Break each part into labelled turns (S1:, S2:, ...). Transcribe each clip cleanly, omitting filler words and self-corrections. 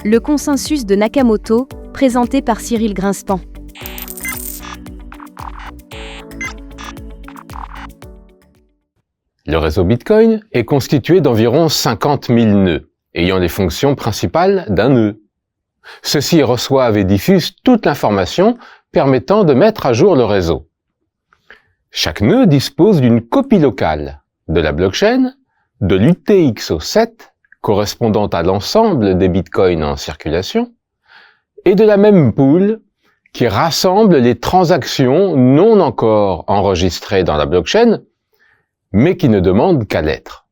S1: Le consensus de Nakamoto, présenté par Cyril Grinspan.
S2: Le réseau Bitcoin est constitué d'environ 50 000 nœuds, ayant les fonctions principales d'un nœud. Ceux-ci reçoivent et diffusent toute l'information permettant de mettre à jour le réseau. Chaque nœud dispose d'une copie locale de la blockchain, de l'UTXO7, correspondant à l'ensemble des bitcoins en circulation, et de la même pool qui rassemble les transactions non encore enregistrées dans la blockchain, mais qui ne demandent qu'à l'être.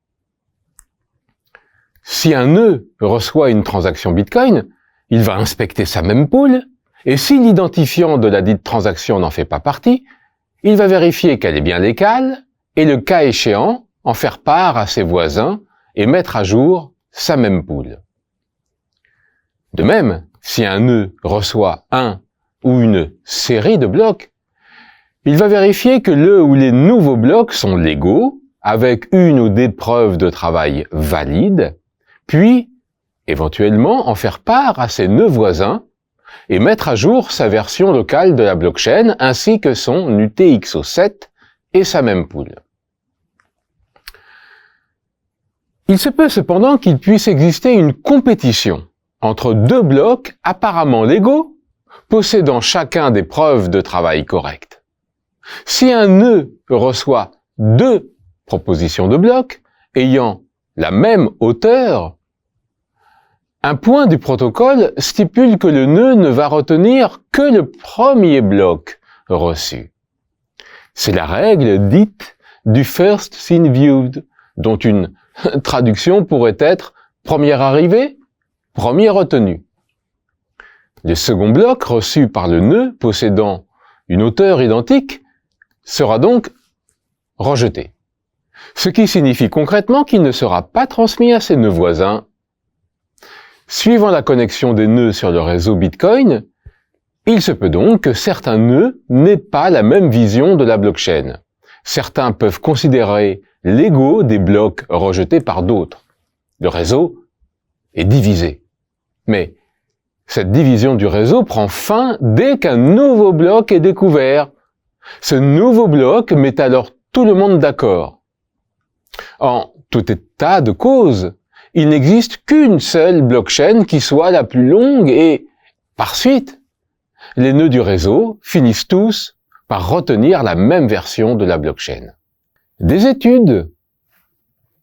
S2: Si un nœud reçoit une transaction bitcoin, il va inspecter sa même pool, et si l'identifiant de la dite transaction n'en fait pas partie, il va vérifier qu'elle est bien légale, et le cas échéant, en faire part à ses voisins et mettre à jour sa même pool. De même, si un nœud reçoit un ou une série de blocs, il va vérifier que le ou les nouveaux blocs sont légaux, avec une ou des preuves de travail valides, puis, éventuellement, en faire part à ses nœuds voisins et mettre à jour sa version locale de la blockchain ainsi que son UTXO7 et sa même pool. Il se peut cependant qu'il puisse exister une compétition entre deux blocs apparemment légaux, possédant chacun des preuves de travail correctes. Si un nœud reçoit deux propositions de blocs ayant la même hauteur, un point du protocole stipule que le nœud ne va retenir que le premier bloc reçu. C'est la règle dite du first thing viewed, dont une traduction pourrait être « premier arrivé, premier retenu ». Le second bloc reçu par le nœud possédant une hauteur identique sera donc rejeté. Ce qui signifie concrètement qu'il ne sera pas transmis à ses nœuds voisins. Suivant la connexion des nœuds sur le réseau Bitcoin, il se peut donc que certains nœuds n'aient pas la même vision de la blockchain. Certains peuvent considérer l'ego des blocs rejetés par d'autres. Le réseau est divisé. Mais cette division du réseau prend fin dès qu'un nouveau bloc est découvert. Ce nouveau bloc met alors tout le monde d'accord. En tout état de cause, il n'existe qu'une seule blockchain qui soit la plus longue et, par suite, les nœuds du réseau finissent tous par retenir la même version de la blockchain. Des études,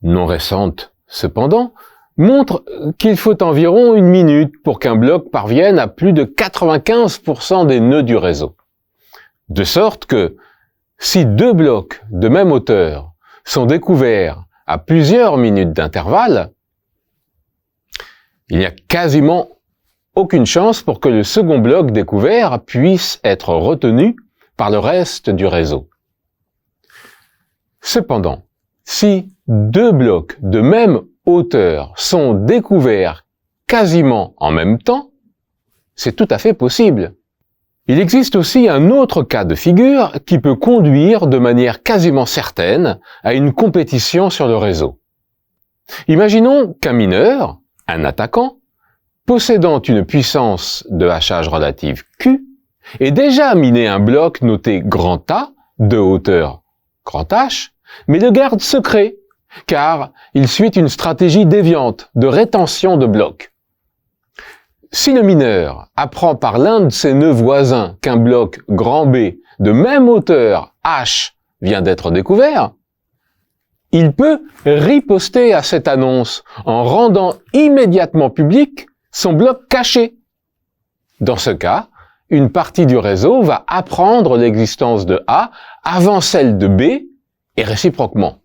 S2: non récentes cependant, montrent qu'il faut environ 1 minute pour qu'un bloc parvienne à plus de 95% des nœuds du réseau. De sorte que, si deux blocs de même hauteur sont découverts à plusieurs minutes d'intervalle, il n'y a quasiment aucune chance pour que le second bloc découvert puisse être retenu par le reste du réseau. Cependant, si deux blocs de même hauteur sont découverts quasiment en même temps, c'est tout à fait possible. Il existe aussi un autre cas de figure qui peut conduire de manière quasiment certaine à une compétition sur le réseau. Imaginons qu'un mineur, un attaquant, possédant une puissance de hachage relative Q, ait déjà miné un bloc noté grand A, de hauteur grand H, mais le garde secret, car il suit une stratégie déviante de rétention de blocs. Si le mineur apprend par l'un de ses nœuds voisins qu'un bloc grand B de même hauteur H vient d'être découvert, il peut riposter à cette annonce en rendant immédiatement public son bloc caché. Dans ce cas, une partie du réseau va apprendre l'existence de A avant celle de B et réciproquement.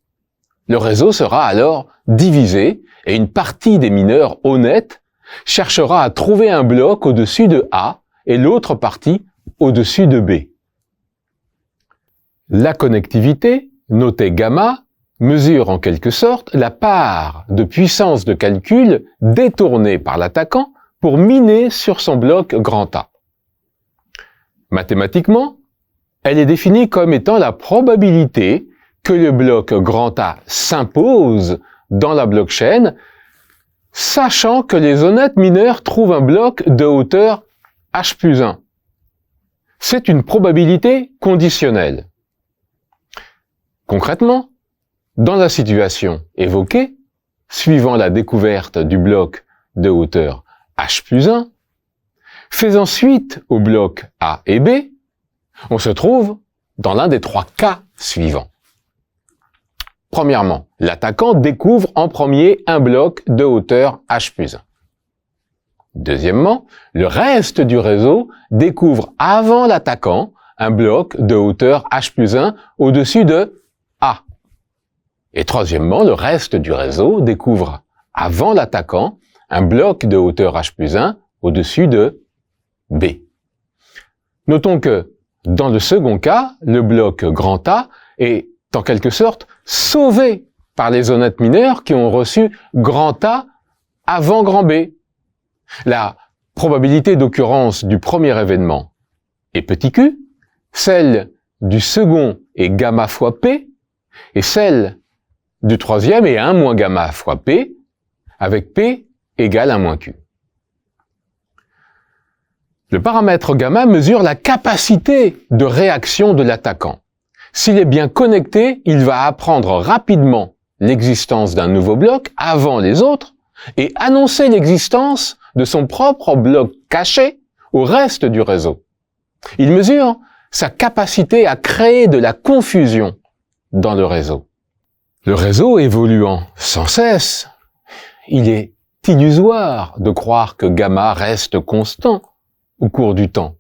S2: Le réseau sera alors divisé et une partie des mineurs honnêtes cherchera à trouver un bloc au-dessus de A et l'autre partie au-dessus de B. La connectivité, notée gamma, mesure en quelque sorte la part de puissance de calcul détournée par l'attaquant pour miner sur son bloc grand A. Mathématiquement, elle est définie comme étant la probabilité que le bloc grand A s'impose dans la blockchain sachant que les honnêtes mineurs trouvent un bloc de hauteur h plus 1. C'est une probabilité conditionnelle. Concrètement, dans la situation évoquée, suivant la découverte du bloc de hauteur h plus 1, faisant suite au bloc A et B, on se trouve dans l'un des trois cas suivants. Premièrement, l'attaquant découvre en premier un bloc de hauteur h plus 1. Deuxièmement, le reste du réseau découvre avant l'attaquant un bloc de hauteur h plus 1 au-dessus de A. Et troisièmement, le reste du réseau découvre avant l'attaquant un bloc de hauteur h plus 1 au-dessus de B. Notons que, dans le second cas, le bloc grand A est en quelque sorte sauvé par les honnêtes mineurs qui ont reçu grand A avant grand B. La probabilité d'occurrence du premier événement est petit q, celle du second est gamma fois P, et celle du troisième est 1 moins gamma fois P, avec P égale 1 moins Q. Le paramètre gamma mesure la capacité de réaction de l'attaquant. S'il est bien connecté, il va apprendre rapidement l'existence d'un nouveau bloc avant les autres et annoncer l'existence de son propre bloc caché au reste du réseau. Il mesure sa capacité à créer de la confusion dans le réseau. Le réseau évoluant sans cesse, il est illusoire de croire que gamma reste constant au cours du temps.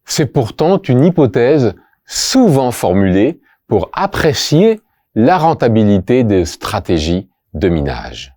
S2: C'est pourtant une hypothèse souvent formulée pour apprécier la rentabilité des stratégies de minage.